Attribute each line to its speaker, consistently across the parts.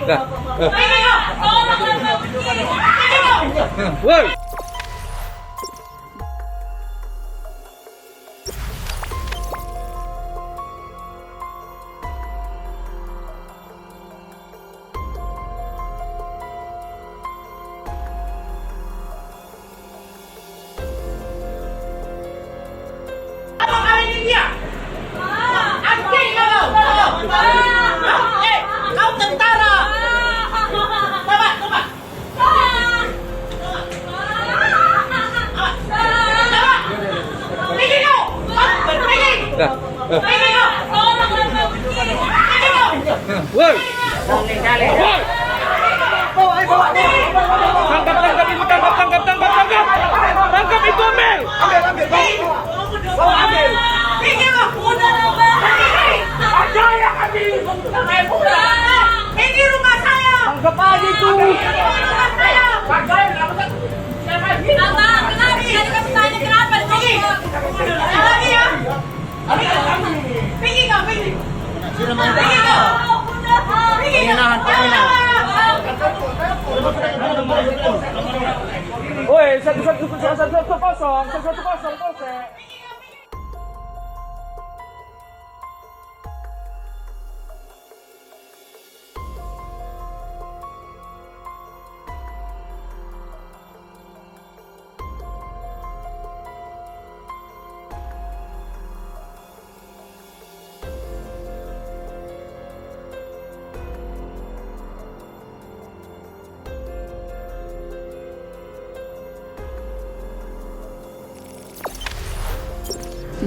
Speaker 1: Woi.
Speaker 2: Kau tentara.
Speaker 1: Woi. Tangkap itu, tangkap. Tangkap itu, Amel.
Speaker 2: Ini rumah saya.
Speaker 1: Tangkap aja itu.
Speaker 2: Abang, kenapa? Tadi kamu tanya kenapa? Lagi ya. Pergi kau, pergi. Pergi kau.
Speaker 1: Woi, 1-1-0.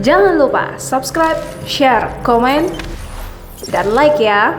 Speaker 3: Jangan lupa subscribe, share, komen, dan like ya.